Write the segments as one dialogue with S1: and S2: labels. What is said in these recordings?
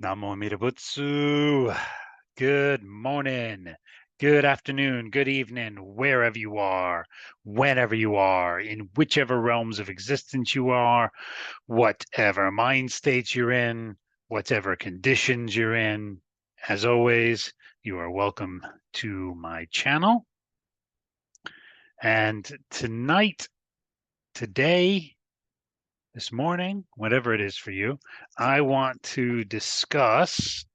S1: Namo Amida Butsu. Good morning, good afternoon, good evening, wherever you are, whenever you are, in whichever realms of existence you are, whatever mind states you're in, whatever conditions you're in. As always, you are welcome to my channel. And tonight, today, this morning, whatever it is for you, I want to discuss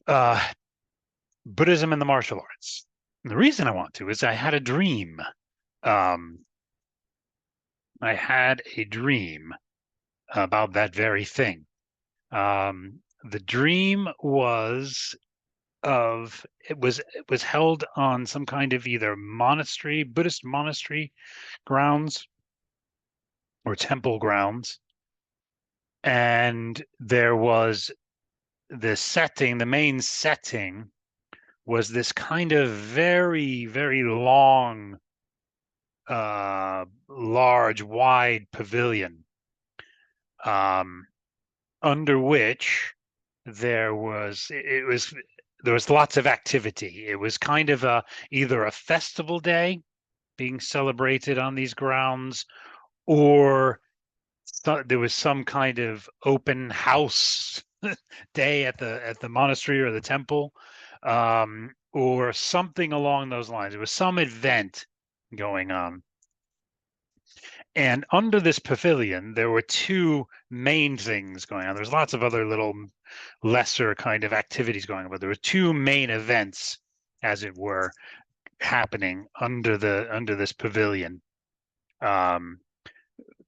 S1: Buddhism and the martial arts. And the reason I want to is I had a dream. Um, I had a dream about that very thing. The dream was it was held on some kind of either monastery, Buddhist monastery grounds or temple grounds, and there was the main setting was this kind of very, very long, large, wide pavilion, um, under which there was lots of activity. It was kind of either a festival day being celebrated on these grounds, or there was some kind of open house day at the monastery or the temple, or something along those lines. It was some event going on. And under this pavilion, there were two main things going on. There's lots of other little lesser kind of activities going on, but there were two main events, as it were, happening under this pavilion. Um,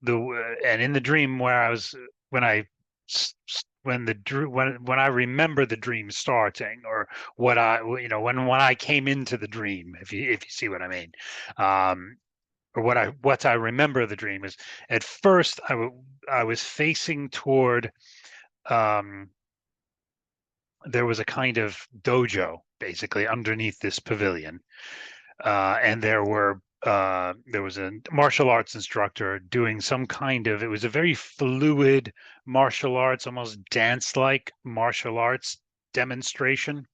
S1: and in the dream where I was when I when I remember the dream starting, or what when I came into the dream, if you see what I mean. Or what I remember of the dream is, at first I was facing toward, there was a kind of dojo basically underneath this pavilion, and there was a martial arts instructor doing some kind of, it was a very fluid martial arts, almost dance-like martial arts demonstration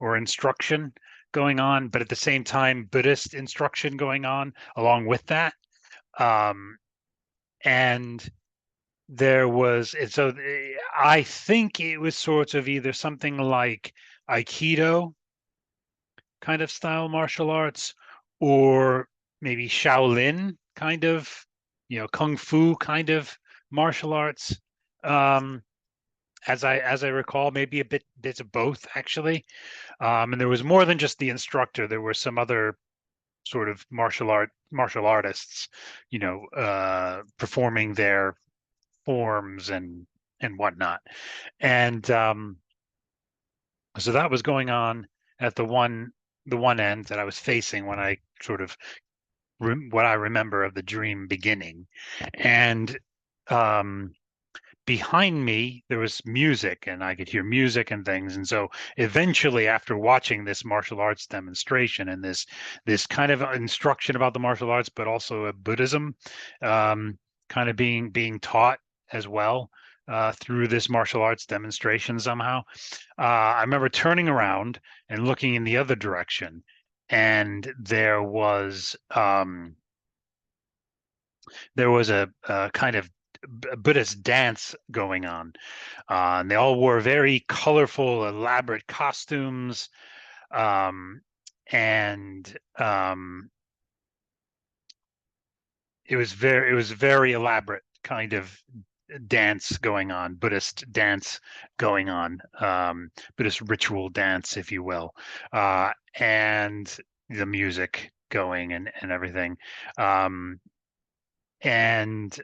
S1: or instruction going on, but at the same time Buddhist instruction going on along with that. And I think it was sort of either something like Aikido kind of style martial arts, or maybe Shaolin kind of, Kung Fu kind of martial arts. Um, as I recall, maybe a bit of both actually. And there was more than just the instructor. There were some other sort of martial artists, performing their forms and whatnot. And so that was going on at the one end that I was facing when I sort of what I remember of the dream beginning. And behind me there was music, and I could hear music and things. And so eventually, after watching this martial arts demonstration and this kind of instruction about the martial arts, but also a Buddhism kind of being taught as well, through this martial arts demonstration somehow, I remember turning around and looking in the other direction, and there was a kind of Buddhist dance going on. And they all wore very colorful, elaborate costumes, and it was very elaborate kind of dance going on, Buddhist dance going on, Buddhist ritual dance, if you will, and the music going and everything. And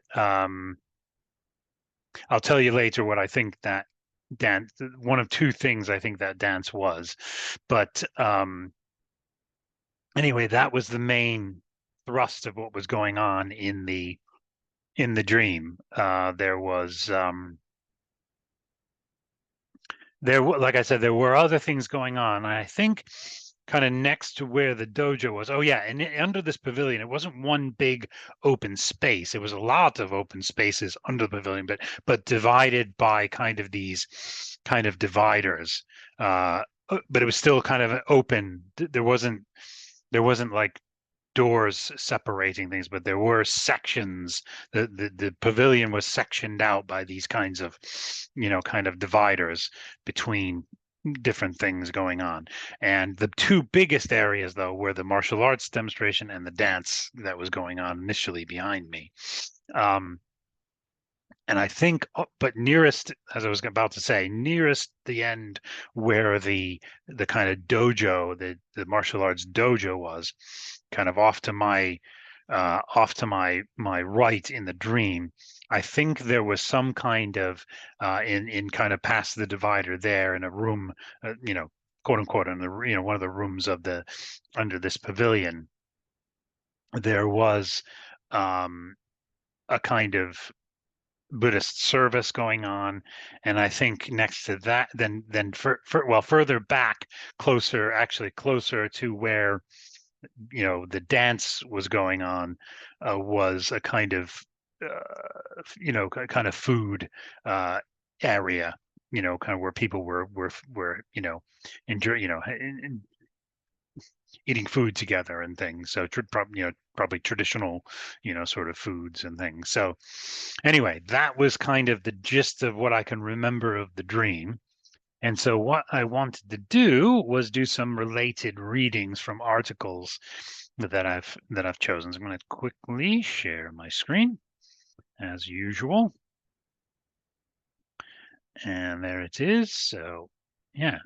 S1: I'll tell you later what I think that dance, one of two things I think that dance was. But anyway, that was the main thrust of what was going on in the dream. There was like I said, there were other things going on. I think kind of next to where the dojo was. Oh yeah, and under this pavilion, it wasn't one big open space. It was a lot of open spaces under the pavilion, but divided by kind of these kind of dividers. But it was still kind of open. There wasn't like doors separating things, but there were sections. The pavilion was sectioned out by these kinds of, kind of dividers between different things going on. And the two biggest areas, though, were the martial arts demonstration and the dance that was going on initially behind me. And I think, but nearest, as I was about to say, nearest the end where the kind of dojo, the martial arts dojo was, kind of off to my right in the dream. I think there was some kind of in kind of past the divider there in a room, quote unquote, in the one of the rooms of the under this pavilion. There was a kind of Buddhist service going on, and I think next to that, then further back, closer to where the dance was going on, was a kind of kind of food area, kind of where people were enjoy eating food together and things. So probably traditional, sort of foods and things. So anyway, that was kind of the gist of what I can remember of the dream. And so what I wanted to do was do some related readings from articles that I've chosen. So I'm going to quickly share my screen as usual. And there it is. So yeah,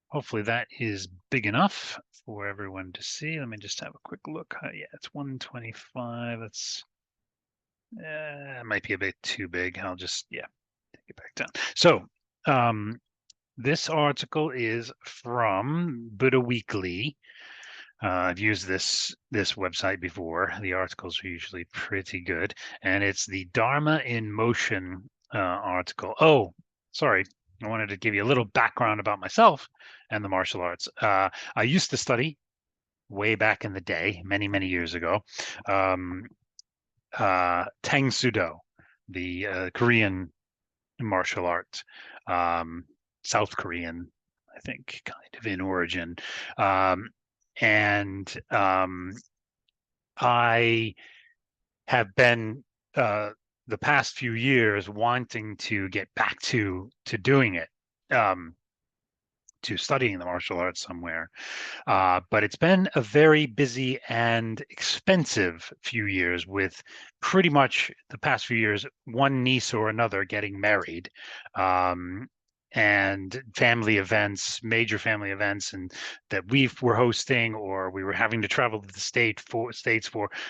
S1: hopefully that is big enough for everyone to see. Let me just have a quick look. Yeah, it's 125. That's it might be a bit too big. I'll just take it back down. So this article is from Buddha Weekly. I've used this website before. The articles are usually pretty good, and it's the Dharma in Motion article. Oh, sorry. I wanted to give you a little background about myself and the martial arts. I used to study way back in the day, many, many years ago, Tang Sudo, the Korean martial art, South Korean, I think, kind of in origin. And I have been the past few years wanting to get back to doing it, to studying the martial arts somewhere. But it's been a very busy and expensive few years, with pretty much the past few years, one niece or another getting married. And family events, major family events, and that we were hosting, or we were having to travel to the states for.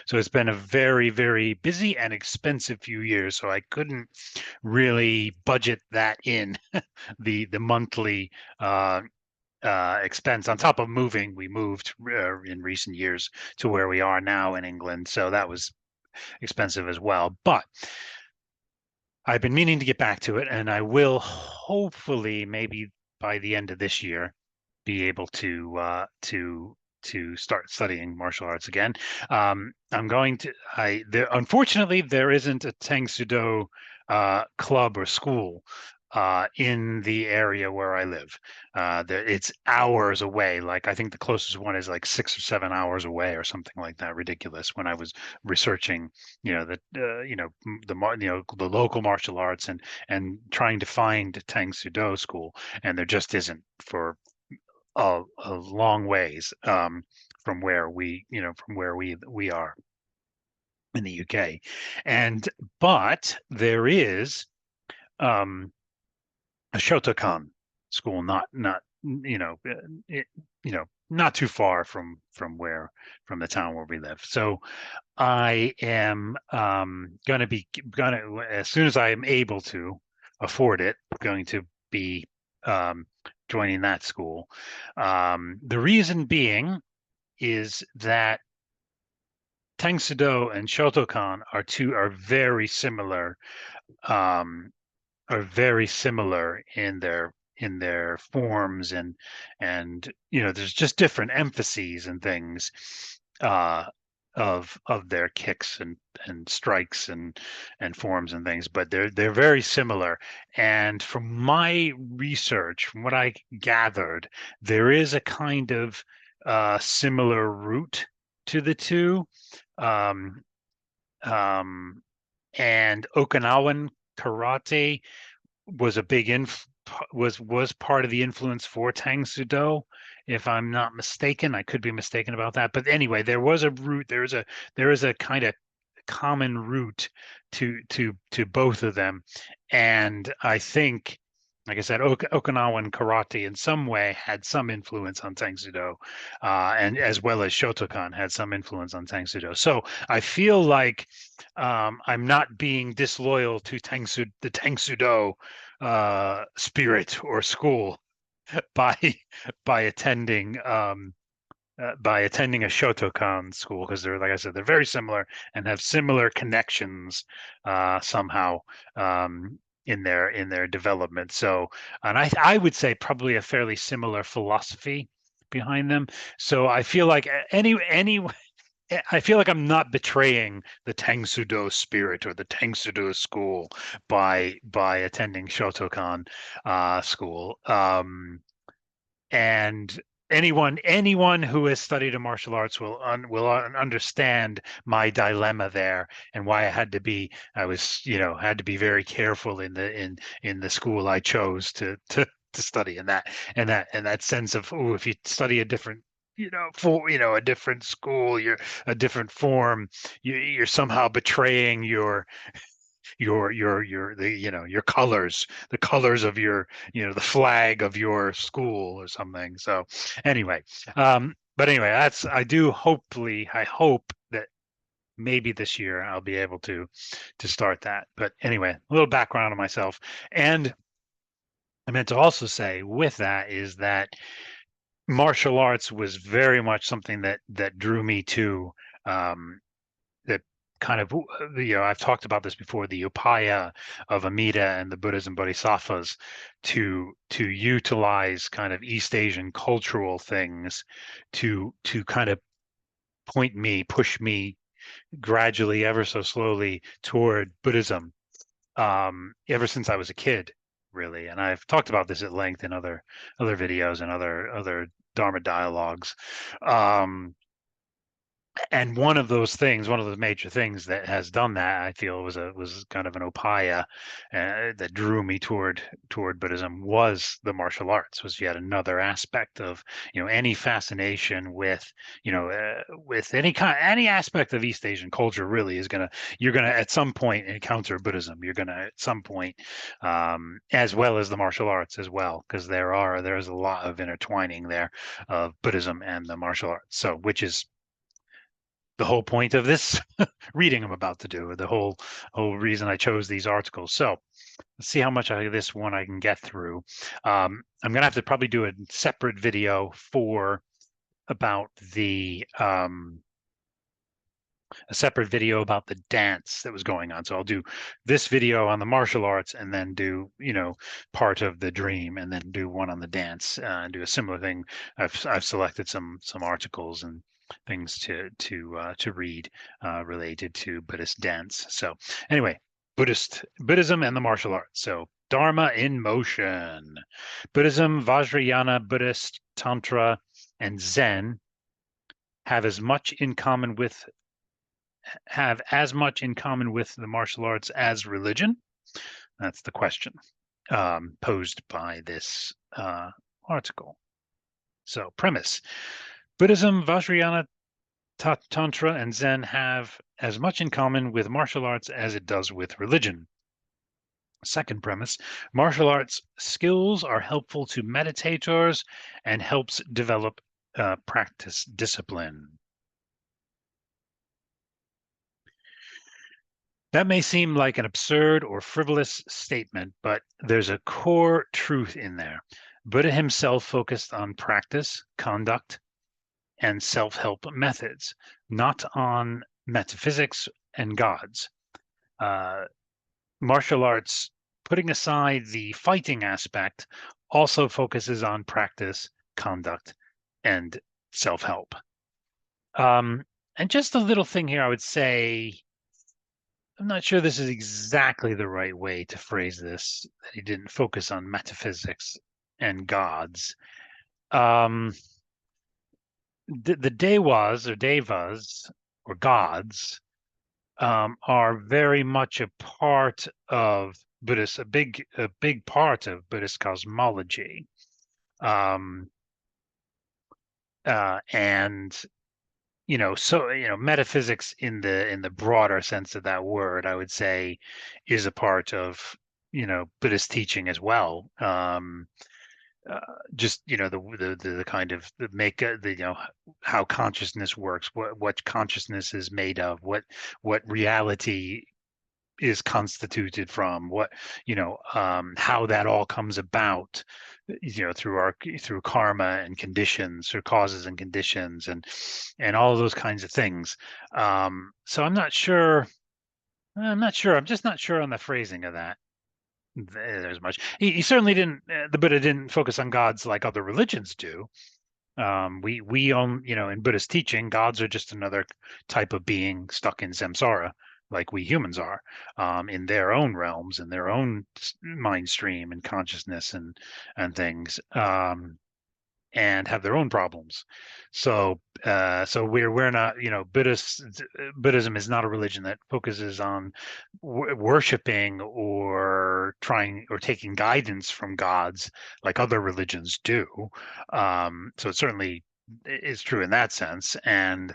S1: So it's been a very, very busy and expensive few years. So I couldn't really budget that in the monthly expense. On top of moving, we moved in recent years to where we are now in England. So that was expensive as well. But I've been meaning to get back to it, and I will hopefully maybe by the end of this year be able to start studying martial arts again. I'm going to. Unfortunately, there isn't a Tang Sudo club or school in the area where I live. It's hours away. Like I think the closest one is like 6 or 7 hours away or something like that. Ridiculous. When I was researching, the local martial arts and trying to find Tang Sudo school, and there just isn't for a long ways from where we are in the UK. But there is a Shotokan school, not not too far from the town where we live. So I am gonna as soon as I am able to afford it, going to be joining that school. The reason being is that Tang Sudo and Shotokan are very similar in their forms, and there's just different emphases and things uh, of their kicks and strikes and forms and things, but they're very similar. And from my research, from what I gathered, there is a kind of similar root to the two. Um, um, and Okinawan karate was a big was part of the influence for Tang Sudo, if I'm not mistaken. I could be mistaken about that, but anyway, there was a root. There is a kind of common root to both of them, and I think, like I said, Okinawan karate in some way had some influence on Tang Sudo, and as well as Shotokan had some influence on Tang Sudo. So I feel like I'm not being disloyal to the Tang Sudo spirit or school by by attending by attending a Shotokan school, because they're, like I said, they're very similar and have similar connections somehow in their development. So, and I would say probably a fairly similar philosophy behind them. So I feel like I feel like I'm not betraying the Tang Sudo spirit or the Tang Sudo school by attending Shotokan school. And anyone who has studied a martial arts will understand my dilemma there, and why I was had to be very careful in the school I chose to study, in that sense of, oh, if you study a different for a different school, you're a different form, you're somehow betraying your the your colors, the colors of your the flag of your school or something. So anyway, but anyway, that's I hope that maybe this year I'll be able to start that. But anyway, a little background on myself. And I meant to also say with that is that martial arts was very much something that drew me to that kind of, I've talked about this before, the upaya of Amida and the Buddhas and Bodhisattvas to utilize kind of East Asian cultural things to kind of push me gradually, ever so slowly, toward Buddhism, ever since I was a kid, really. And I've talked about this at length in other videos and other Dharma dialogues. And one of those things, one of the major things that has done that, I feel, was kind of an upaya that drew me toward Buddhism, was the martial arts. Was yet another aspect of any fascination with any aspect of East Asian culture. Really is you're gonna at some point encounter Buddhism. You're gonna at some point, as well as the martial arts as well, because there's a lot of intertwining there of Buddhism and the martial arts. So, which is the whole point of this reading I'm about to do, the whole reason I chose these articles. So let's see how much of this one I can get through. I'm gonna have to probably do a separate video about the dance that was going on. So I'll do this video on the martial arts, and then do part of the dream, and then do one on the dance, and do a similar thing. I've selected some articles and things to read related to Buddhist dance. So anyway, Buddhism and the martial arts. So Dharma in motion. Buddhism, Vajrayana, Buddhist, Tantra, and Zen have as much in common with the martial arts as religion? That's the question posed by this article. So, premise: Buddhism, Vajrayana, Tantra, and Zen have as much in common with martial arts as it does with religion. Second premise: martial arts skills are helpful to meditators and helps develop practice discipline. That may seem like an absurd or frivolous statement, but there's a core truth in there. Buddha himself focused on practice, conduct, and self-help methods, not on metaphysics and gods. Martial arts, putting aside the fighting aspect, also focuses on practice, conduct, and self-help. And just a little thing here, I would say, I'm not sure this is exactly the right way to phrase this, that he didn't focus on metaphysics and gods. The devas or devas or gods are very much a part of Buddhist, a big part of Buddhist cosmology. And so metaphysics in the broader sense of that word, I would say, is a part of Buddhist teaching as well. Just the kind of how consciousness works, what consciousness is made of, what reality is constituted from, how that all comes about, through karma and conditions, or causes and conditions, and all of those kinds of things. So I'm just not sure on the phrasing of that. There's much. He certainly didn't. The Buddha didn't focus on gods like other religions do. We own, in Buddhist teaching, gods are just another type of being stuck in samsara, like we humans are, in their own realms, in their own mind stream and consciousness and things. And have their own problems. So we're not, Buddhism is not a religion that focuses on worshiping or trying or taking guidance from gods like other religions do. So it certainly is true in that sense, and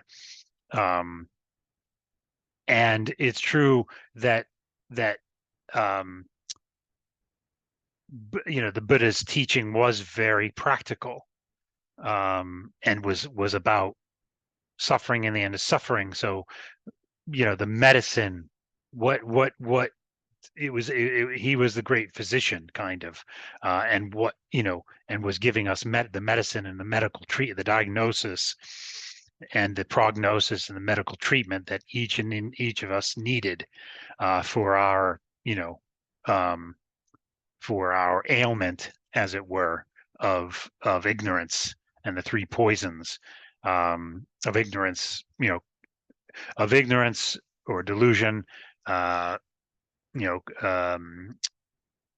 S1: it's true that the Buddha's teaching was very practical. And was about suffering in the end of suffering. So, the medicine, what it was, he was the great physician, kind of, and and was giving us the medicine and the medical the diagnosis and the prognosis and the medical treatment that each of us needed, for our, for our ailment, as it were, of ignorance, and the three poisons, of ignorance, of ignorance or delusion,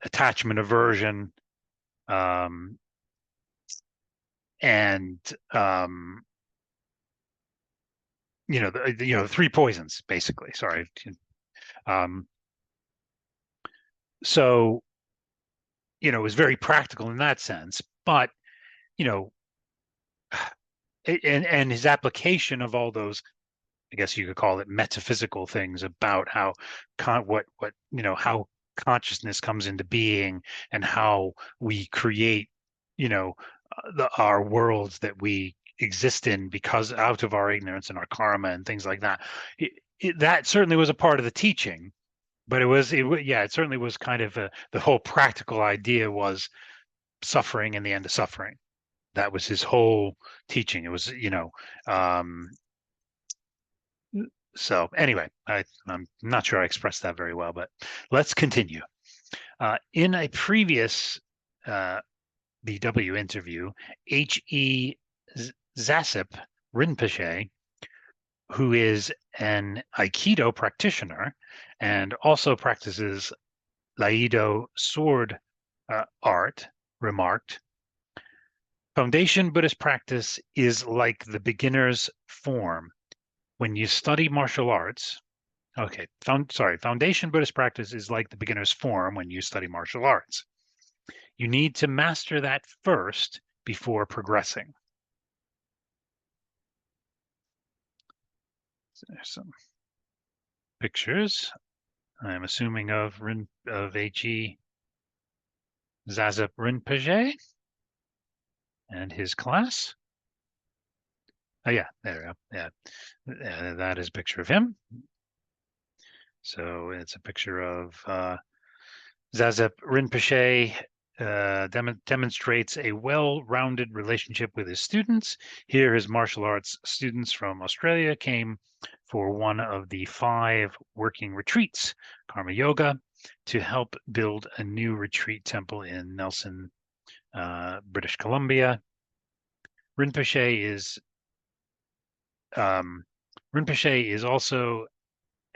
S1: attachment, aversion, and the three poisons, basically. Sorry. So it was very practical in that sense, but and his application of all those, I guess you could call it, metaphysical things about how how consciousness comes into being, and how we create, our worlds that we exist in because out of our ignorance and our karma and things like that. That certainly was a part of the teaching, but it certainly was kind of the whole practical idea was suffering and the end of suffering. That was his whole teaching. It was, so anyway, I'm not sure I expressed that very well, but let's continue. In a previous BW interview, H.E. Zasip Rinpoche, who is an Aikido practitioner and also practices Iaido sword art, remarked, "Foundation Buddhist practice is like the beginner's form. When you study martial arts," Foundation Buddhist practice is like the beginner's form when you study martial arts. You need to master that first before progressing. So there's some pictures, I'm assuming, of H.E. Zasip Rinpoche and his class. Oh yeah, there we go. Yeah, that is a picture of him. So it's a picture of Zasip Rinpoche. Demonstrates a well-rounded relationship with his students. Here, his martial arts students from Australia came for one of the 5 working retreats, Karma Yoga, to help build a new retreat temple in Nelson, British Columbia. Rinpoche is also,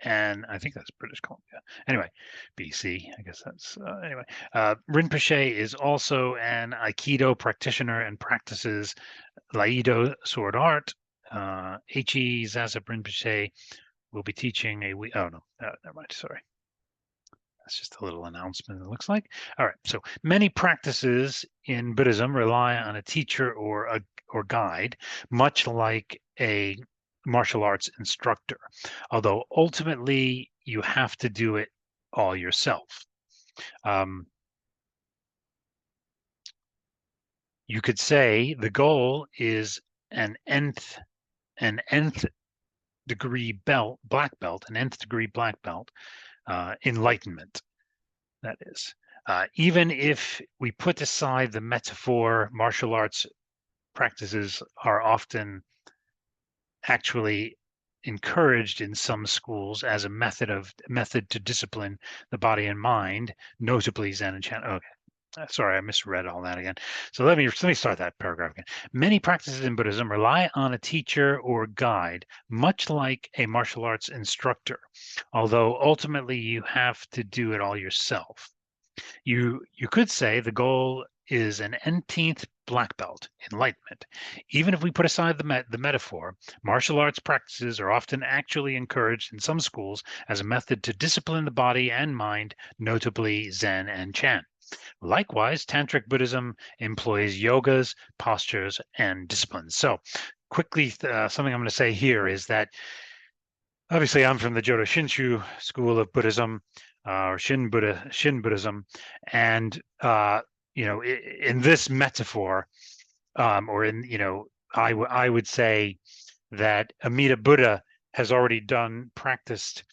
S1: and I think that's British Columbia. Anyway, BC, I guess that's, anyway. Rinpoche is also an Aikido practitioner and practices Iaido sword art. H.E. Zasab Rinpoche will be teaching a week. Oh, no, never mind, sorry. That's just a little announcement, it looks like. All right, so many practices in Buddhism rely on a teacher or guide, much like a martial arts instructor, although ultimately you have to do it all yourself. You could say the goal is an nth degree black belt, enlightenment. That is, even if we put aside the metaphor, martial arts practices are often actually encouraged in some schools as a method to discipline the body and mind, notably Zen and Chan. Okay. Sorry, I misread all that again. So let me start that paragraph again. Many practices in Buddhism rely on a teacher or guide, much like a martial arts instructor, although ultimately you have to do it all yourself. You could say the goal is an nth black belt, enlightenment. Even if we put aside the metaphor, martial arts practices are often actually encouraged in some schools as a method to discipline the body and mind, notably Zen and Chan. Likewise, Tantric Buddhism employs yogas, postures, and disciplines. So quickly, something I'm going to say here is that obviously I'm from the Jodo Shinshu school of Buddhism, or Shin Buddhism, and in this metaphor, or in I would say that Amida Buddha has already practiced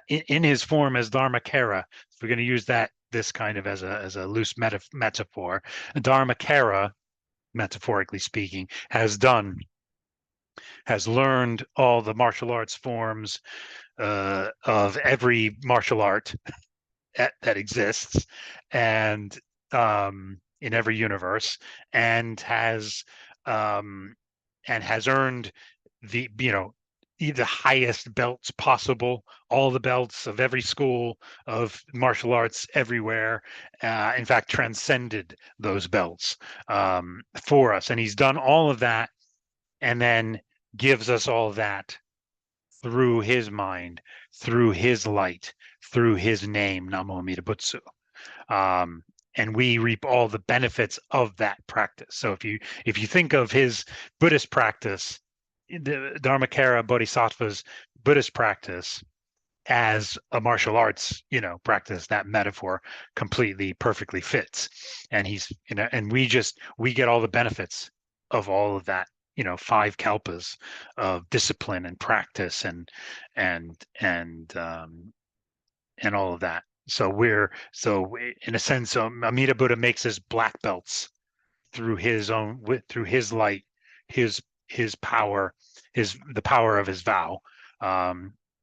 S1: in his form as Dharmakara. If we're going to use this kind of as a loose metaphor, Dharmakara, metaphorically speaking, has learned all the martial arts forms of every martial art that exists, and in every universe, and has earned the highest belts possible, all the belts of every school of martial arts everywhere. In fact, transcended those belts for us, and he's done all of that, and then gives us all that through his mind, through his light, through his name, Namo Amida Butsu. And we reap all the benefits of that practice. So if you think of his Buddhist practice, the Dharmakara Bodhisattva's Buddhist practice, as a martial arts, practice, that metaphor completely perfectly fits. And and we get all the benefits of all of that, 5 kalpas of discipline and practice and all of that. So in a sense, Amida Buddha makes us black belts through his light, his power, the power of his vow,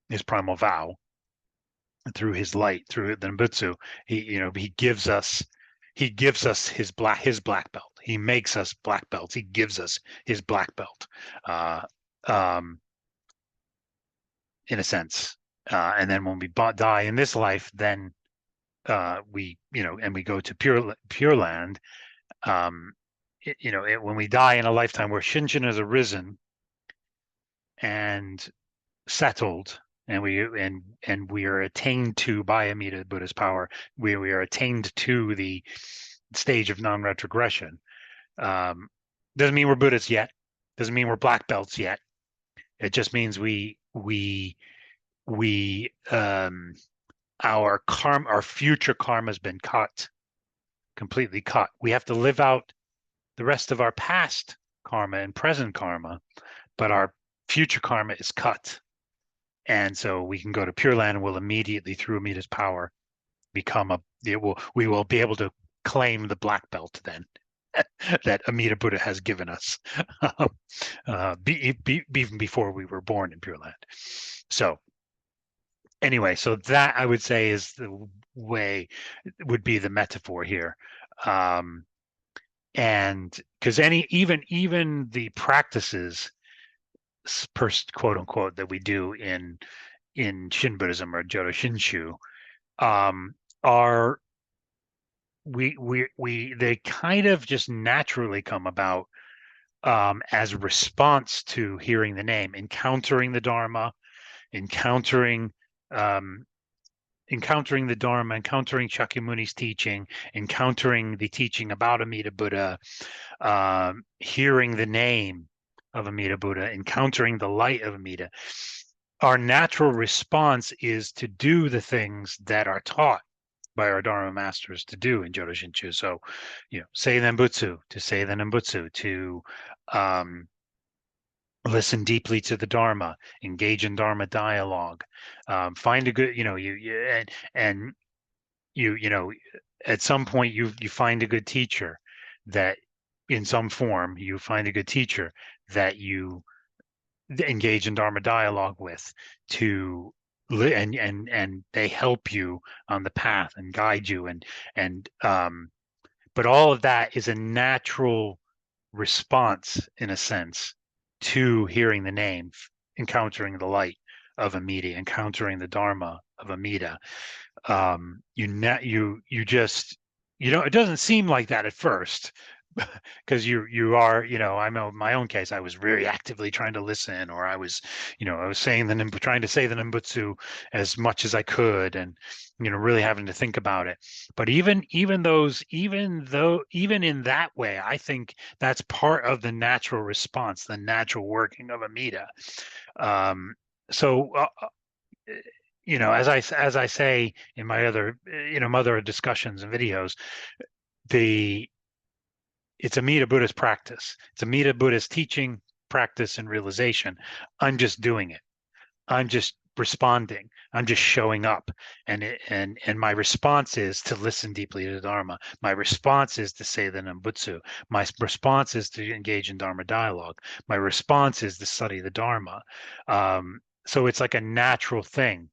S1: his primal vow, through his light, through the Nembutsu. He gives us his black belt. He makes us black belts. He gives us his black belt, in a sense. And then when we die in this life, then we go to Pure Land. When we die in a lifetime where Shinshin has arisen and settled, and we are attained to, by Amida Buddha's power, we are attained to the stage of non-retrogression. Doesn't mean we're Buddhists yet. Doesn't mean we're black belts yet. It just means our future karma has been completely cut. We have to live out the rest of our past karma and present karma, but our future karma is cut. And so we can go to Pure Land, and we'll immediately, through Amida's power, we will be able to claim the black belt then that Amida Buddha has given us, even before we were born in Pure Land. So anyway, so that I would say is the way, would be the metaphor here. And because even the practices, quote unquote, that we do in Shin Buddhism or Jodo Shinshu, are they kind of just naturally come about as a response to hearing the name, encountering the Dharma, encountering um, encountering the Dharma, encountering Shakyamuni's teaching, encountering the teaching about Amida Buddha, hearing the name of Amida Buddha, encountering the light of Amida. Our natural response is to do the things that are taught by our Dharma masters to do in Jodo Shinshu. So, say the Nembutsu, to say the Nembutsu, to listen deeply to the Dharma, engage in Dharma dialogue, find a good, and at some point you find a good teacher that in some form you find a good teacher that you engage in Dharma dialogue with and they help you on the path and guide you and but all of that is a natural response in a sense to hearing the name, encountering the light of Amida, encountering the Dharma of Amida. You just it doesn't seem like that at first because you are, I know in my own case I was very actively trying to listen, or I was saying trying to say the Nembutsu as much as I could, and really having to think about it. But even in that way, I think that's part of the natural response, the natural working of Amida. So as I say in my other other discussions and videos, it's Amida Buddha's practice. It's Amida Buddha's teaching, practice, and realization. I'm just doing it. I'm just responding. I'm just showing up, and my response is to listen deeply to the Dharma. My response is to say the Nembutsu. My response is to engage in Dharma dialogue. My response is to study the Dharma. So it's like a natural thing.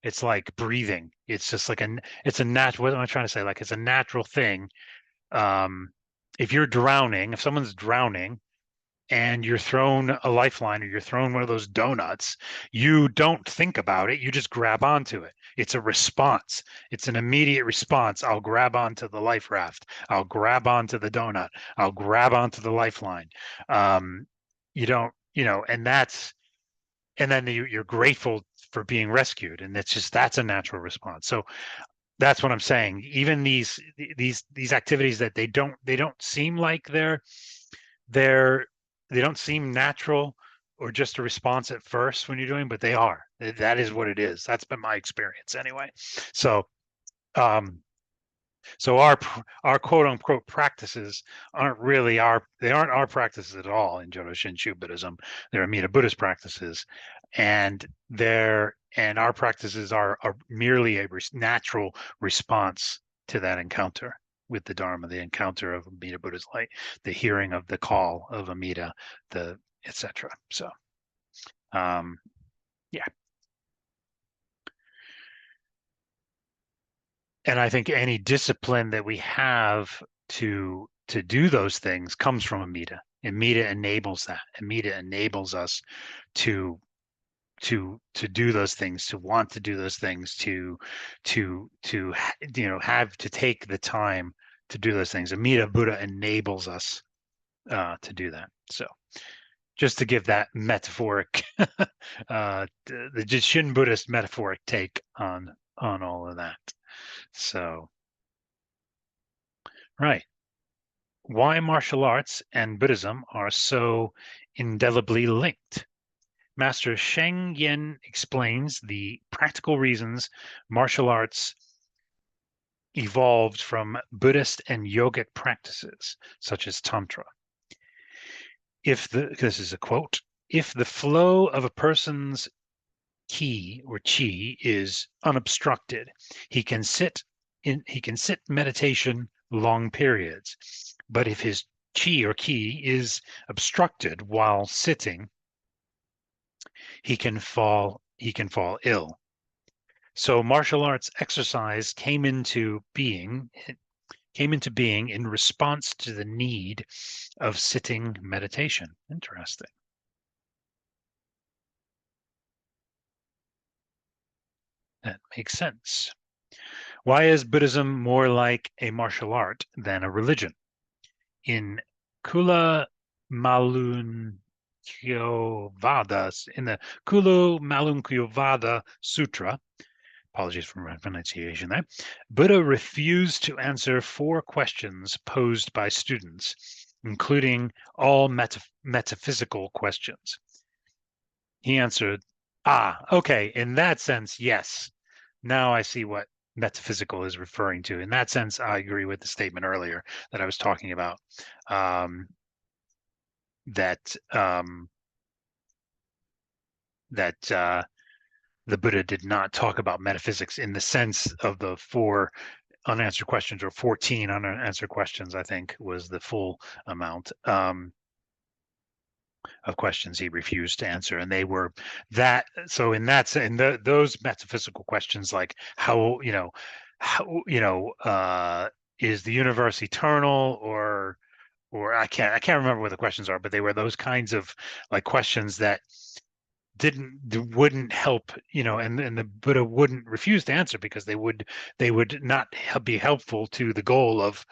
S1: It's like breathing. It's just like it's a natural. What am I trying to say? Like it's a natural thing. If you're drowning, if someone's drowning and you're thrown a lifeline or you're thrown one of those donuts, you don't think about it. You just grab onto it. It's a response. It's an immediate response. I'll grab onto the life raft. I'll grab onto the donut. I'll grab onto the lifeline. You don't, and then you're grateful for being rescued. And that's a natural response. So that's what I'm saying. Even these activities that they don't seem like they don't seem natural or just a response at first when you're doing, but they are. That is what it is. That's been my experience anyway. So so our quote unquote practices aren't our practices at all in Jodo Shinshu Buddhism. They're Amida Buddhist practices, and our practices are merely a natural response to that encounter with the Dharma, the encounter of Amida Buddha's light, the hearing of the call of Amida, the etc. So yeah. And I think any discipline that we have to do those things comes from Amida. Amida enables that. Amida enables us to do those things, to want to do those things, to have to take the time to do those things. Amida Buddha enables us to do that. So just to give that metaphoric, the Shin Buddhist metaphoric take on all of that. So, right. Why martial arts and Buddhism are so indelibly linked. Master Sheng Yen explains the practical reasons martial arts evolved from Buddhist and yogic practices, such as Tantra. This is a quote, if the flow of a person's ki or chi is unobstructed, he can sit meditation long periods. But if his chi or ki is obstructed while sitting, he can fall ill. So martial arts exercise came into being came into being in response to the need of sitting meditation. Interesting. That makes sense. Why is Buddhism more like a martial art than a religion? In Kula Malunkyovada, in the Kula Malunkyovada Sutra, apologies for my pronunciation there, Buddha refused to answer 4 questions posed by students, including all metaphysical questions. He answered, okay, in that sense, yes. Now I see what metaphysical is referring to. In that sense, I agree with the statement earlier that I was talking about. That the Buddha did not talk about metaphysics in the sense of the 4 unanswered questions, or 14 unanswered questions, I think was the full amount of questions he refused to answer. And they were that, so in that sense, those metaphysical questions, like how is the universe eternal, or I can't remember what the questions are, but they were those kinds of like questions that wouldn't help, and the Buddha wouldn't refuse to answer because they would not be helpful to the goal of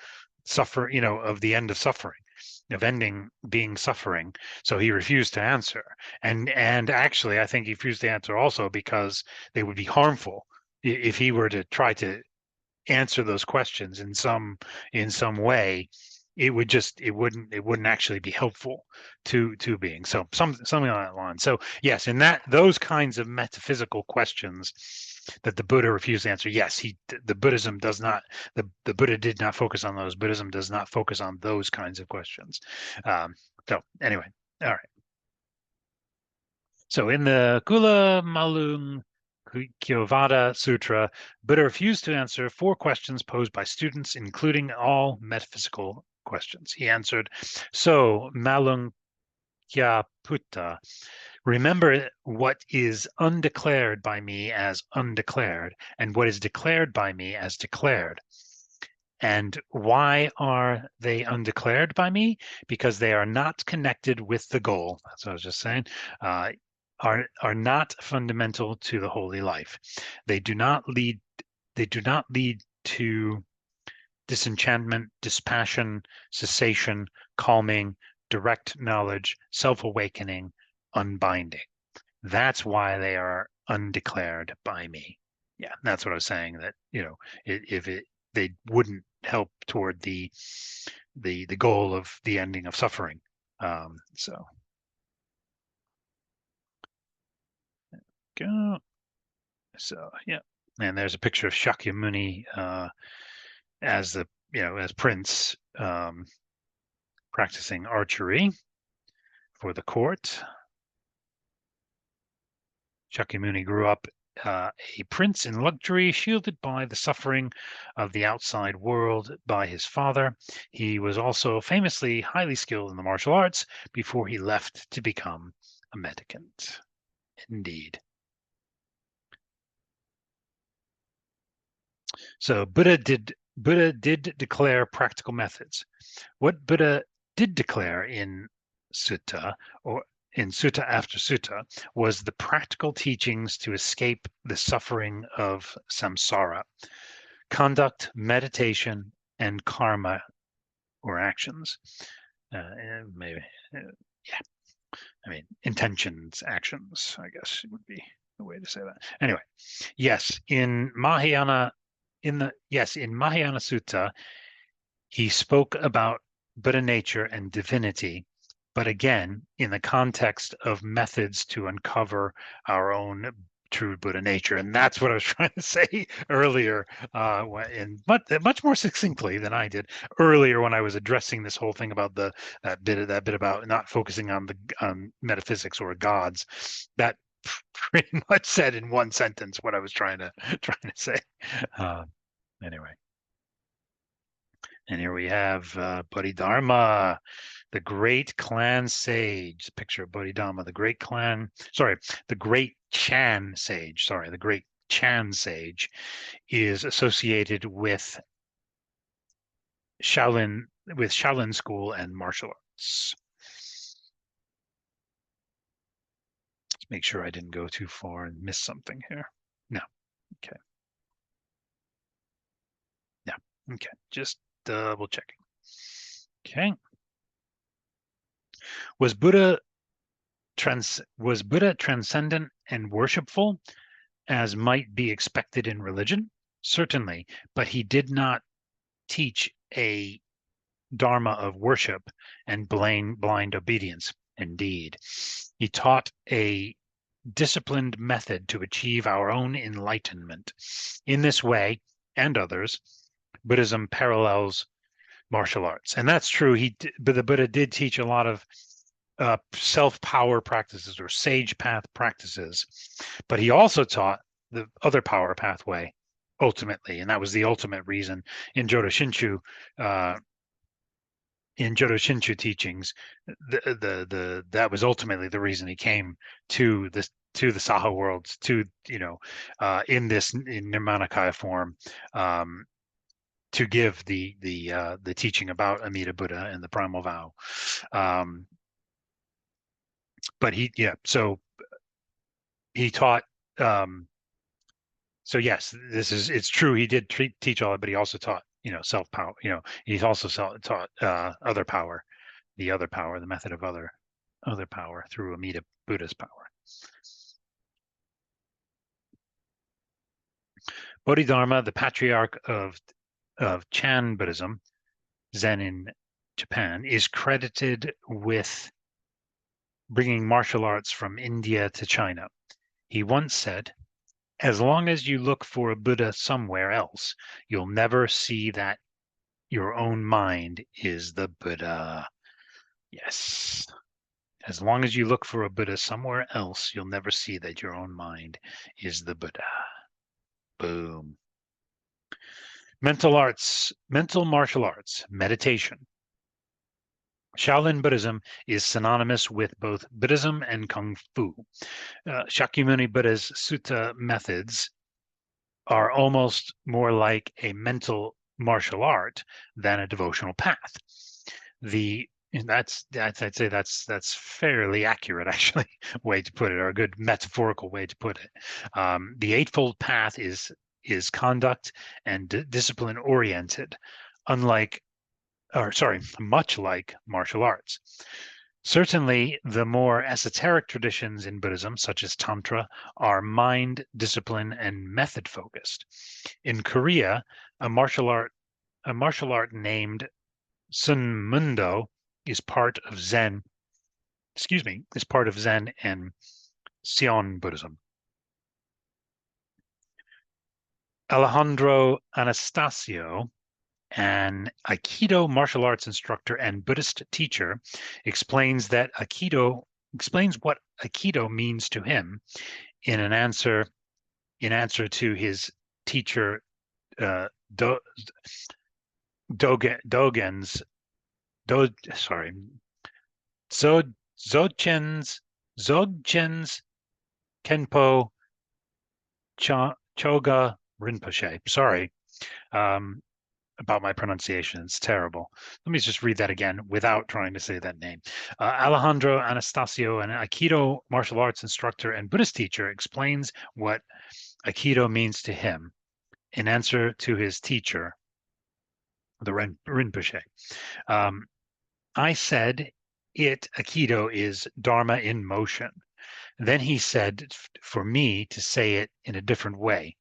S1: of the end of suffering, of ending being suffering. So he refused to answer, and actually I think he refused to answer also because they would be harmful if he were to try to answer those questions in some way. It wouldn't actually be helpful to being. So something on that line. So yes, in those kinds of metaphysical questions that the Buddha refused to answer, yes, the Buddhism does not, the Buddha did not focus on those. Buddhism does not focus on those kinds of questions. So anyway, all right. So in the Kula Malung Kyovada Sutra, Buddha refused to answer 4 questions posed by students, including all metaphysical questions. He answered, so Malung Kyaputta, remember what is undeclared by me as undeclared, and what is declared by me as declared. And why are they undeclared by me? Because they are not connected with the goal. That's what I was just saying. Are not fundamental to the holy life. They do not lead to disenchantment, dispassion, cessation, calming, direct knowledge, self-awakening, unbinding. That's why they are undeclared by me. Yeah, that's what I was saying, that they wouldn't help toward the goal of the ending of suffering. So go. So yeah, and there's a picture of Shakyamuni as as Prince, practicing archery for the court. Shakyamuni grew up a prince in luxury, shielded by the suffering of the outside world by his father. He was also famously highly skilled in the martial arts before he left to become a mendicant. Indeed. So Buddha did declare practical methods. What Buddha did declare in sutta, or in sutta after sutta, was the practical teachings to escape the suffering of samsara: conduct, meditation, and karma, or actions. Maybe, yeah. I mean, intentions, actions, I guess would be the way to say that. Anyway, yes, in Mahayana Sutta, he spoke about Buddha nature and divinity, but again, in the context of methods to uncover our own true Buddha nature. And that's what I was trying to say earlier, much more succinctly than I did earlier when I was addressing this whole thing about that bit about not focusing on metaphysics or gods. That pretty much said in one sentence what I was trying to say. Anyway. And here we have Buddha-Dharma, the great clan sage. Picture of Buddha-Dharma, the great Chan sage. Sorry, the great Chan sage is associated with Shaolin school and martial arts. Let's make sure I didn't go too far and miss something here. No. Okay. Yeah. Okay. Just double checking. Okay. Was Buddha transcendent and worshipful, as might be expected in religion? Certainly, but he did not teach a dharma of worship and blind obedience. Indeed, he taught a disciplined method to achieve our own enlightenment. In this way, and others, Buddhism parallels martial arts, and that's true. But the Buddha did teach a lot of self-power practices or sage path practices, but he also taught the other power pathway ultimately, and that was the ultimate reason in Jodo Shinshu. In Jodo Shinshu teachings, that was ultimately the reason he came to the Saha worlds, to in Nirmanakaya form, to give the teaching about Amida Buddha and the primal vow. But so he taught. So yes, it's true. He did teach all that, but he also taught self power. He's also taught other power, the method of other power through Amida Buddha's power. Bodhidharma, the patriarch of Chan Buddhism, Zen in Japan, is credited with bringing martial arts from India to China. He once said, "As long as you look for a Buddha somewhere else, you'll never see that your own mind is the Buddha." Yes. As long as you look for a Buddha somewhere else, you'll never see that your own mind is the Buddha. Boom. Mental martial arts, meditation. Shaolin Buddhism is synonymous with both Buddhism and Kung Fu. Shakyamuni Buddha's sutta methods are almost more like a mental martial art than a devotional path. I'd say that's fairly accurate, actually, way to put it, or a good metaphorical way to put it. The Eightfold Path is conduct and discipline oriented, much like martial arts. Certainly, the more esoteric traditions in Buddhism, such as Tantra, are mind, discipline, and method focused. In Korea, a martial art named Sun Mundo is part of Zen. Is part of Zen and Seon Buddhism. Alejandro Anastasio, an Aikido martial arts instructor and Buddhist teacher, explains what Aikido means to him in answer to his teacher Dzogchen's Kenpo Choga Rinpoche. Sorry about my pronunciation. It's terrible. Let me just read that again without trying to say that name. Alejandro Anastasio, an Aikido martial arts instructor and Buddhist teacher, explains what Aikido means to him in answer to his teacher, the Rinpoche. I said, Aikido is Dharma in motion. Then he said for me to say it in a different way.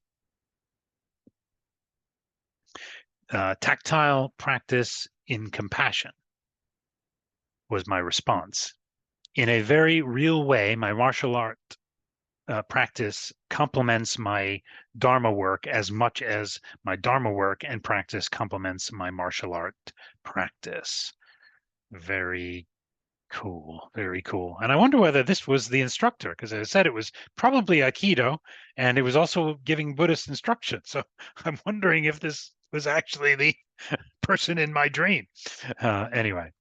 S1: Tactile practice in compassion was my response. In a very real way, my martial art practice complements my Dharma work as much as my Dharma work and practice complements my martial art practice. Very cool, very cool. And I wonder whether this was the instructor, because I said it was probably Aikido, and it was also giving Buddhist instruction. So I'm wondering if this was actually the person in my dream. Anyway.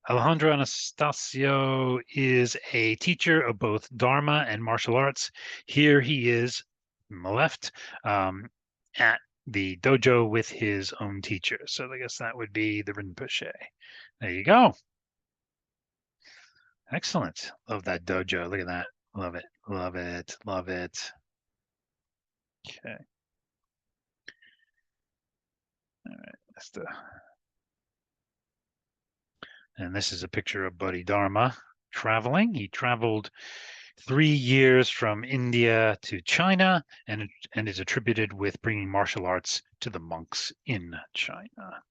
S1: Alejandro Anastasio is a teacher of both Dharma and martial arts. Here he is on the left, at the dojo with his own teacher. So I guess that would be the Rinpoche. There you go. Excellent. Love that dojo. Look at that. Love it. Love it. Love it. Okay. All right. And this is a picture of Buddha-Dharma traveling. He traveled 3 years from India to China and is attributed with bringing martial arts to the monks in China.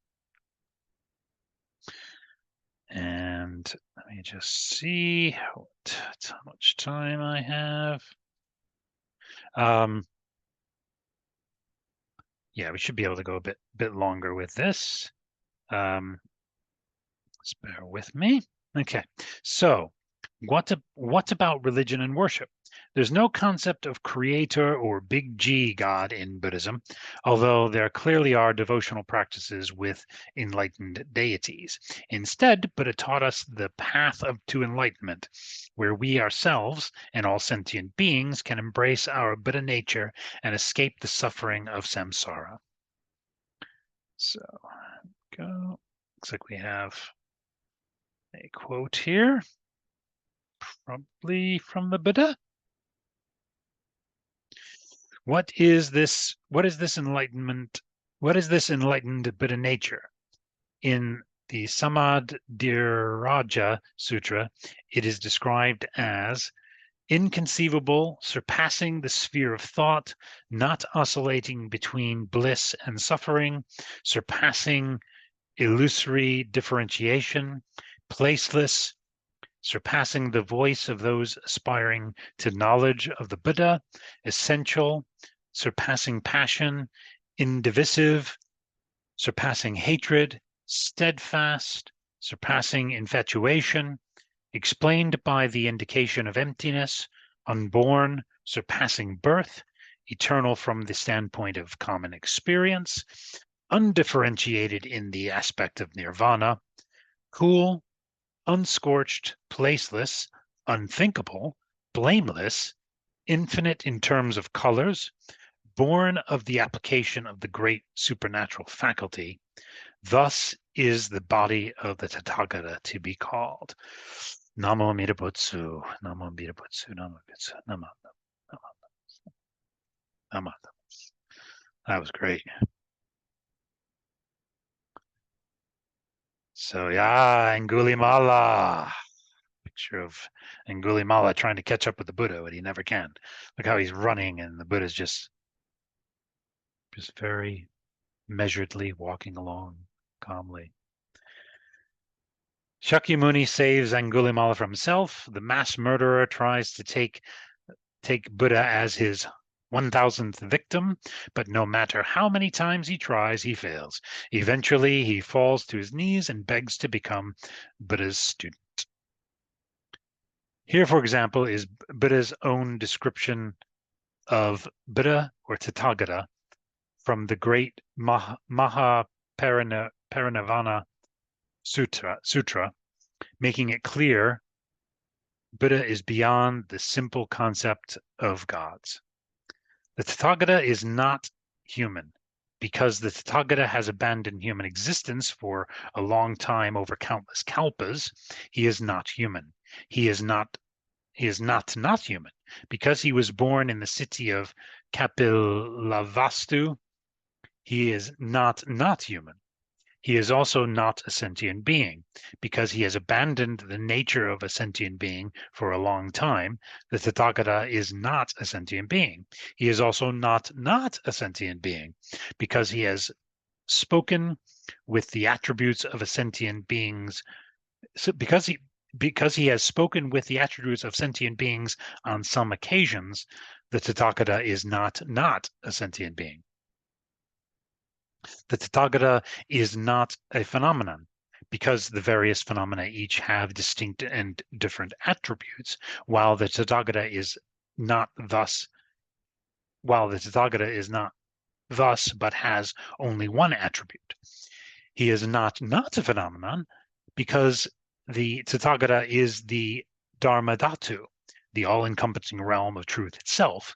S1: And let me just see how much time I have. Yeah, we should be able to go a bit longer with this. Just bear with me. Okay, so what about religion and worship? There's no concept of creator or big G God in Buddhism, although there clearly are devotional practices with enlightened deities. Instead, Buddha taught us the path to enlightenment, where we ourselves and all sentient beings can embrace our Buddha nature and escape the suffering of samsara. So, go. Looks like we have a quote here, probably from the Buddha. What is this enlightenment? What is this enlightened Buddha nature? In the Samadhiraja Sutra, it is described as inconceivable, surpassing the sphere of thought, not oscillating between bliss and suffering, surpassing illusory differentiation, placeless, surpassing the voice of those aspiring to knowledge of the Buddha, essential, surpassing passion, indivisive, surpassing hatred, steadfast, surpassing infatuation, explained by the indication of emptiness, unborn, surpassing birth, eternal from the standpoint of common experience, undifferentiated in the aspect of nirvana, cool, unscorched, placeless, unthinkable, blameless, infinite in terms of colors, born of the application of the great supernatural faculty. Thus is the body of the Tathagata to be called. Namo Amida Butsu, Namo Amida Butsu, Namo Butsu, Namo, Namo, Namo. That was great. So yeah, Angulimala. Picture of Angulimala trying to catch up with the Buddha, but he never can. Look how he's running, and the Buddha's just very measuredly walking along calmly. Shakyamuni saves Angulimala from himself. The mass murderer tries to take Buddha as his 1000th victim, but no matter how many times he tries, he fails. Eventually, he falls to his knees and begs to become Buddha's student. Here, for example, is Buddha's own description of Buddha or Tathagata from the great Mahaparinirvana Sutra, making it clear Buddha is beyond the simple concept of gods. The Tathagata is not human. Because the Tathagata has abandoned human existence for a long time over countless kalpas, he is not human. He is not human. Because he was born in the city of Kapilavastu, he is not human. He is also not a sentient being. Because he has abandoned the nature of a sentient being for a long time, the Tathagata is not a sentient being. He is also not a sentient being. Because he has spoken with the attributes of a sentient beings, because he has spoken with the attributes of sentient beings on some occasions, the Tathagata is not a sentient being. The Tathagata is not a phenomenon, because the various phenomena each have distinct and different attributes, while the Tathagata is not thus, but has only one attribute. He is not a phenomenon, because the Tathagata is the Dharma Dhatu, the all-encompassing realm of truth itself,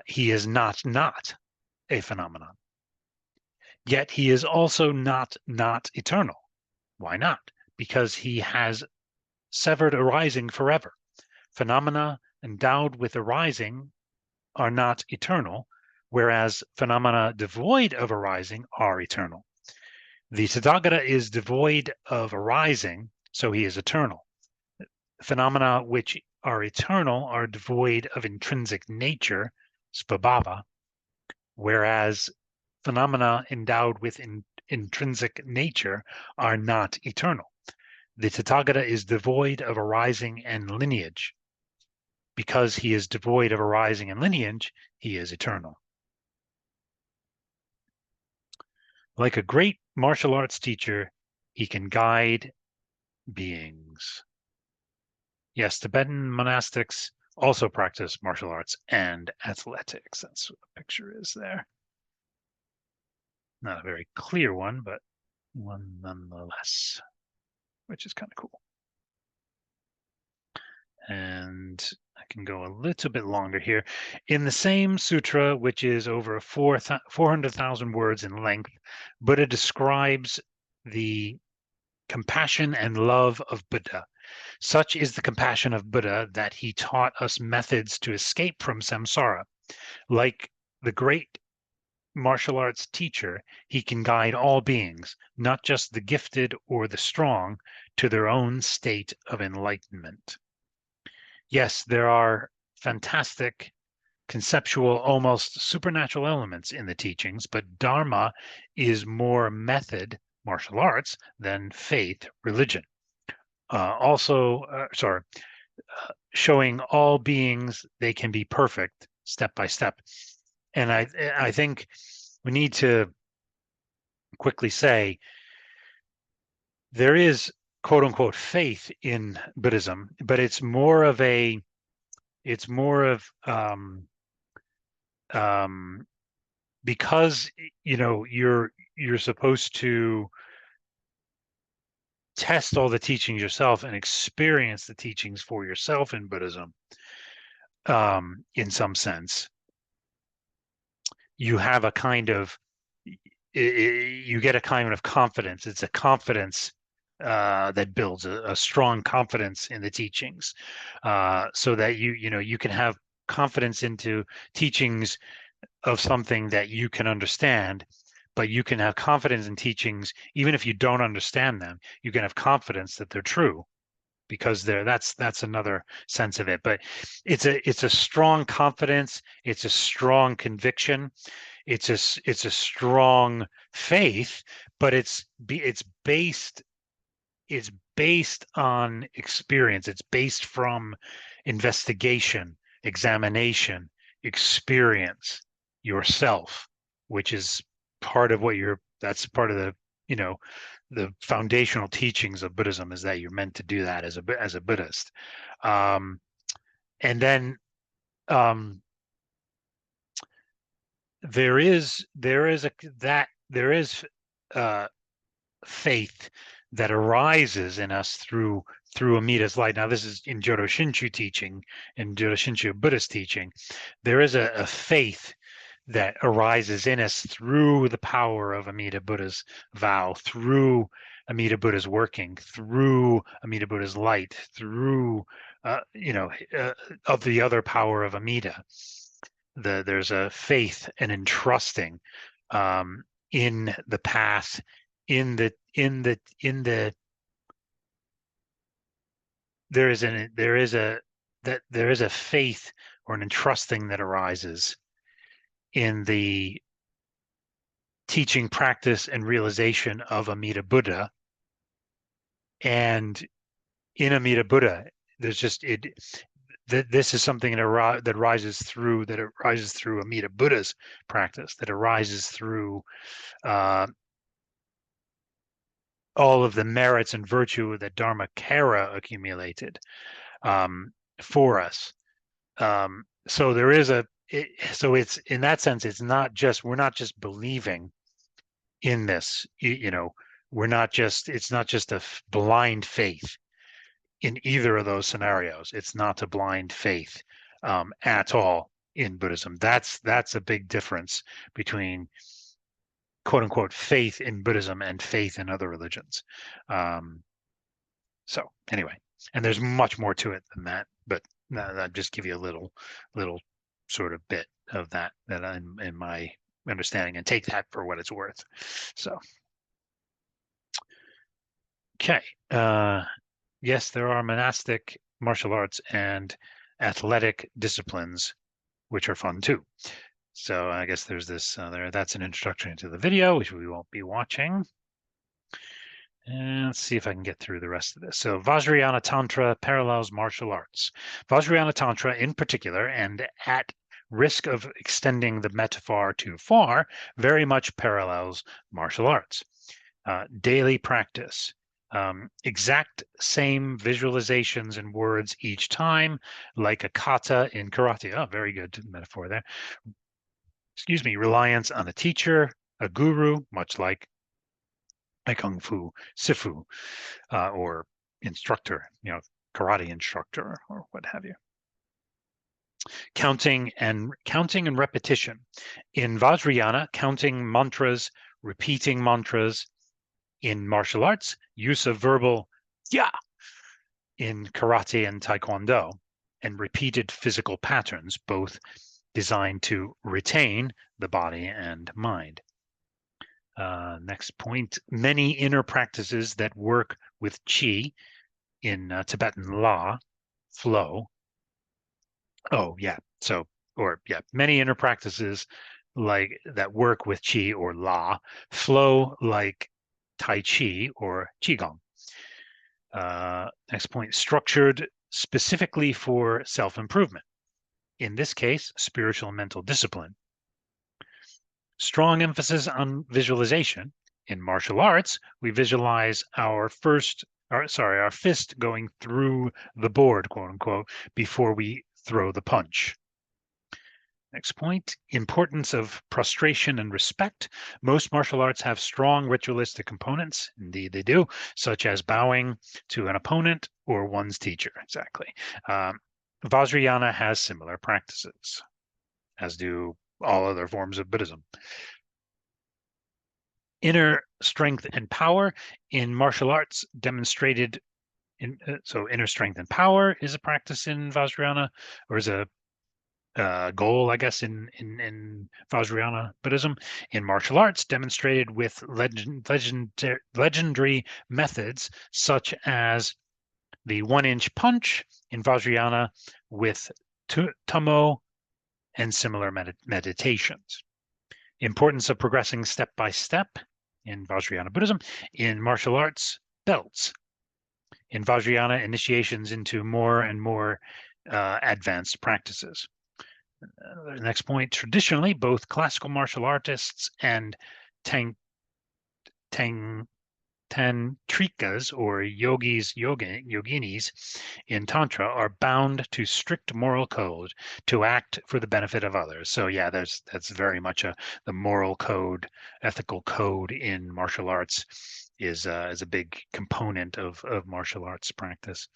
S1: He is not a phenomenon. Yet he is also not eternal. Why not? Because he has severed arising forever. Phenomena endowed with arising are not eternal, whereas phenomena devoid of arising are eternal. The Tathagata is devoid of arising, so he is eternal. Phenomena which are eternal are devoid of intrinsic nature, svabhava, whereas phenomena endowed with intrinsic nature are not eternal. The Tathagata is devoid of arising and lineage. Because he is devoid of arising and lineage, he is eternal. Like a great martial arts teacher, he can guide beings. Yes, Tibetan monastics also practice martial arts and athletics. That's what the picture is there. Not a very clear one, but one nonetheless, which is kind of cool. And I can go a little bit longer here. In the same sutra, which is over 400,000 words in length, Buddha describes the compassion and love of Buddha. Such is the compassion of Buddha that he taught us methods to escape from samsara. Like the great martial arts teacher, he can guide all beings, not just the gifted or the strong, to their own state of enlightenment. Yes, there are fantastic, conceptual, almost supernatural elements in the teachings, but Dharma is more method, martial arts, than faith, religion. Showing all beings they can be perfect step by step. And I think we need to quickly say there is quote unquote faith in Buddhism, but it's more of because you're supposed to test all the teachings yourself and experience the teachings for yourself in Buddhism. In some sense, you have a kind of you get a kind of confidence. It's a confidence that builds a strong confidence in the teachings, so that you can have confidence into teachings of something that you can understand, but you can have confidence in teachings even if you don't understand them. You can have confidence that they're true because that's another sense of it. But it's a strong confidence. It's a strong conviction. It's a strong faith, but it's based on experience. It's based from investigation, examination, experience yourself, which is part of that's part of the foundational teachings of Buddhism, is that you're meant to do that as a Buddhist. And then there is faith that arises in us through Amida's light. Now, this is in Jodo Shinshu teaching, in Jodo Shinshu Buddhist teaching. There is a faith that arises in us through the power of Amida Buddha's vow, through Amida Buddha's working, through Amida Buddha's light, through of the other power of Amida. There's a faith and entrusting in the path, there is a faith or an entrusting that arises in the teaching, practice, and realization of Amida Buddha. And in Amida Buddha, there's just this is something that arises through Amida Buddha's practice, that arises through all of the merits and virtue that Dharmakara accumulated for us. So there is so it's, in that sense, we're not just believing in this, it's not just a blind faith in either of those scenarios. It's not a blind faith at all. in Buddhism. That's a big difference between quote unquote faith in Buddhism and faith in other religions. So anyway, and there's much more to it than that, but I'll just give you a little sort of bit of that I'm in my understanding, and take that for what it's worth. So okay, yes, there are monastic martial arts and athletic disciplines which are fun too. So I guess there's this that's an introduction to the video, which we won't be watching. And let's see if I can get through the rest of this. So Vajrayana Tantra parallels martial arts. Vajrayana Tantra in particular, and at risk of extending the metaphor too far, very much parallels martial arts. Daily practice. Exact same visualizations and words each time, like a kata in karate. Oh, very good metaphor there. Excuse me, reliance on a teacher, a guru, much like a kung fu sifu, or instructor, karate instructor or what have you. Counting and repetition. In Vajrayana, counting mantras, repeating mantras. In martial arts, use of verbal yeah in karate and taekwondo, and repeated physical patterns, both designed to retain the body and mind. Next point, many inner practices that work with qi in Tibetan law, flow. Oh, yeah. So, many inner practices like that work with qi or la, flow like tai chi or qigong. Next point, structured specifically for self-improvement. In this case, spiritual and mental discipline. Strong emphasis on visualization. In martial arts, we visualize our fist going through the board, quote unquote, before we throw the punch. Next point, importance of prostration and respect. Most martial arts have strong ritualistic components. Indeed, they do, such as bowing to an opponent or one's teacher. Exactly. Vajrayana has similar practices, as do all other forms of Buddhism. Inner strength and power in martial arts demonstrated so inner strength and power is a practice in Vajrayana, or is a goal, I guess, in Vajrayana Buddhism. In martial arts, demonstrated with legendary methods such as the 1-inch punch in Vajrayana, with Tummo and similar meditations. Importance of progressing step by step in Vajrayana Buddhism. In martial arts, belts. In Vajrayana, initiations into more and more advanced practices. Next point, traditionally, both classical martial artists and tantrikas or yoginis in Tantra are bound to strict moral code to act for the benefit of others. So yeah, that's very much the moral code, ethical code in martial arts is a big component of martial arts practice.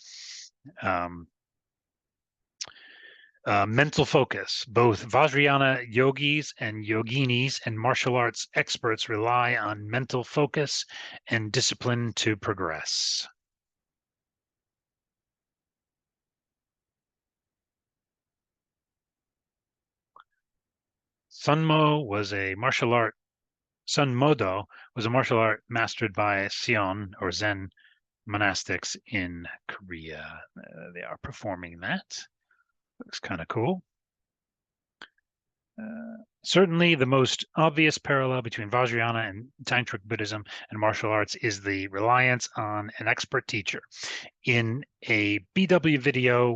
S1: Mental focus. Both Vajrayana yogis and yoginis and martial arts experts rely on mental focus and discipline to progress. Sunmodo was a martial art mastered by Seon or Zen monastics in Korea. They are performing that. Looks kind of cool. Certainly, the most obvious parallel between Vajrayana and Tantric Buddhism and martial arts is the reliance on an expert teacher. In a BW video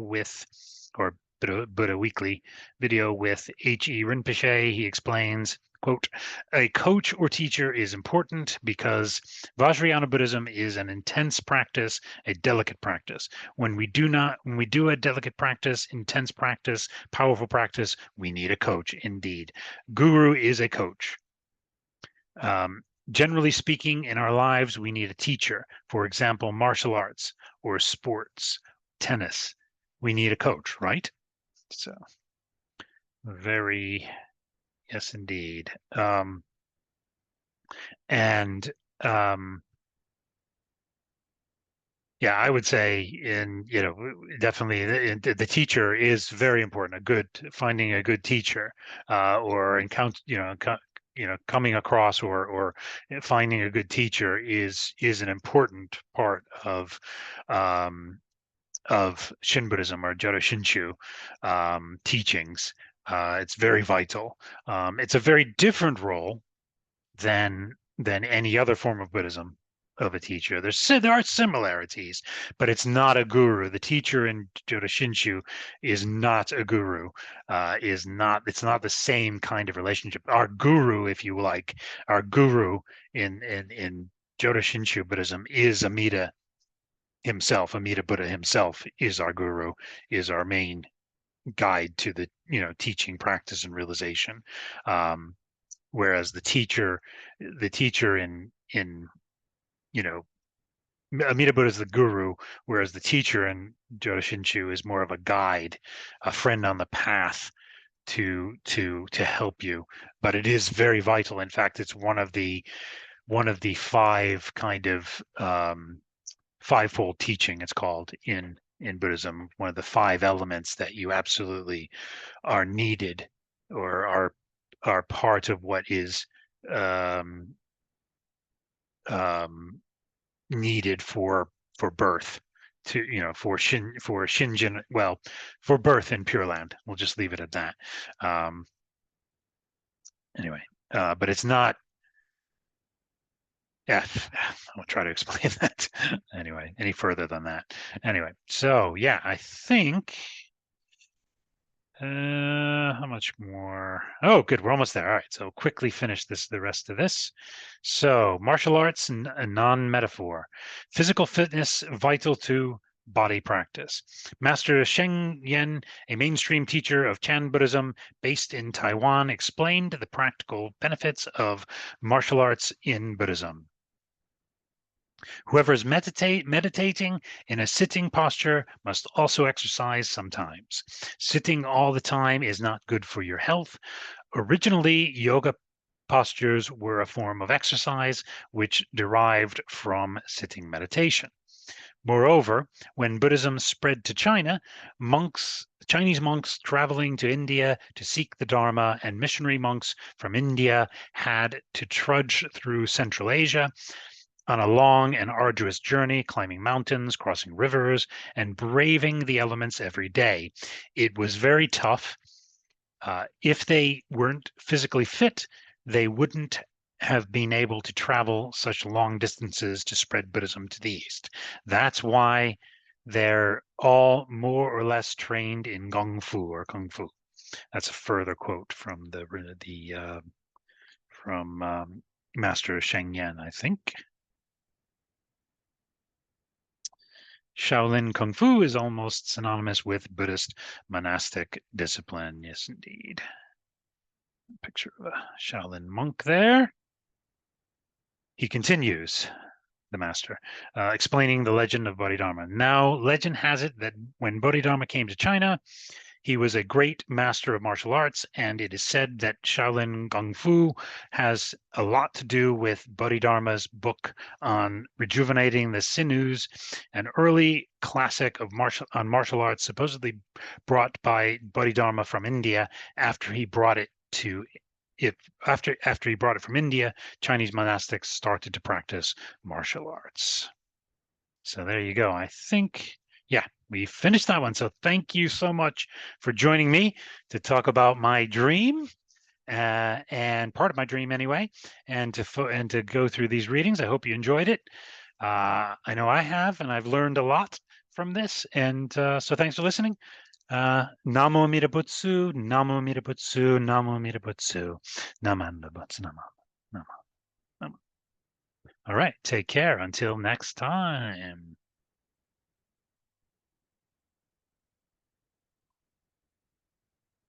S1: or Buddha Weekly video with H.E. Rinpoche, he explains, quote, a coach or teacher is important because Vajrayana Buddhism is an intense practice, a delicate practice. When we do a delicate practice, intense practice, powerful practice, we need a coach indeed. Guru is a coach. Generally speaking, in our lives, we need a teacher. For example, martial arts or sports, tennis. We need a coach, right? So Very, yes, indeed. And yeah, I would say definitely the teacher is very important. Finding a good teacher, or coming across or finding a good teacher is an important part um, of Shin Buddhism or Jodo Shinshu teachings. It's very vital. It's a very different role than any other form of Buddhism of a teacher. There are similarities, but it's not a guru. The teacher in Jodo Shinshu is not a guru. It's not the same kind of relationship. Our guru, if you like, our guru in Jodo Shinshu Buddhism is Amida himself. Amida Buddha himself is our guru, is our main guide to the teaching, practice, and realization. Whereas the teacher in Amida Buddha is the guru, whereas the teacher in Jodo Shinshu is more of a guide, a friend on the path to help you. But it is very vital. In fact, it's one of the five kind of fivefold teaching, it's called in Buddhism, one of the five elements that you absolutely are needed or are part of what is um, needed for birth for Shinjin, well, for birth in Pure Land. We'll just leave it at that. Anyway, but it's not. Yeah, I'll try to explain that. Anyway, any further than that. Anyway, so yeah, I think. How much more? Oh, good. We're almost there. All right. So quickly finish the rest of this. So martial arts and a non-metaphor. Physical fitness vital to body practice. Master Sheng Yen, a mainstream teacher of Chan Buddhism based in Taiwan, explained the practical benefits of martial arts in Buddhism. Whoever is meditating in a sitting posture must also exercise sometimes. Sitting all the time is not good for your health. Originally, yoga postures were a form of exercise which derived from sitting meditation. Moreover, when Buddhism spread to China, Chinese monks traveling to India to seek the Dharma and missionary monks from India had to trudge through Central Asia on a long and arduous journey, climbing mountains, crossing rivers, and braving the elements every day. It was very tough. If they weren't physically fit, they wouldn't have been able to travel such long distances to spread Buddhism to the East. That's why they're all more or less trained in Gong Fu or Kung Fu. That's a further quote from Master Sheng Yen, I think. Shaolin Kung Fu is almost synonymous with Buddhist monastic discipline. Yes, indeed. Picture of a Shaolin monk there. He continues, the master, explaining the legend of Bodhidharma. Now, legend has it that when Bodhidharma came to China, he was a great master of martial arts, and it is said that Shaolin Kung Fu has a lot to do with Bodhidharma's book on rejuvenating the sinews, an early classic of martial arts, supposedly brought by Bodhidharma from India after he brought it from India. Chinese monastics started to practice martial arts. So there you go. I think, yeah, we finished that one. So thank you so much for joining me to talk about my dream, and part of my dream anyway, and to go through these readings. I hope you enjoyed it. I know I have, and I've learned a lot from this. And so thanks for listening. Namo Amida Butsu, Namo Amida Butsu, Namo Amida Butsu, Namanda Butsu, Namo. All right, take care until next time.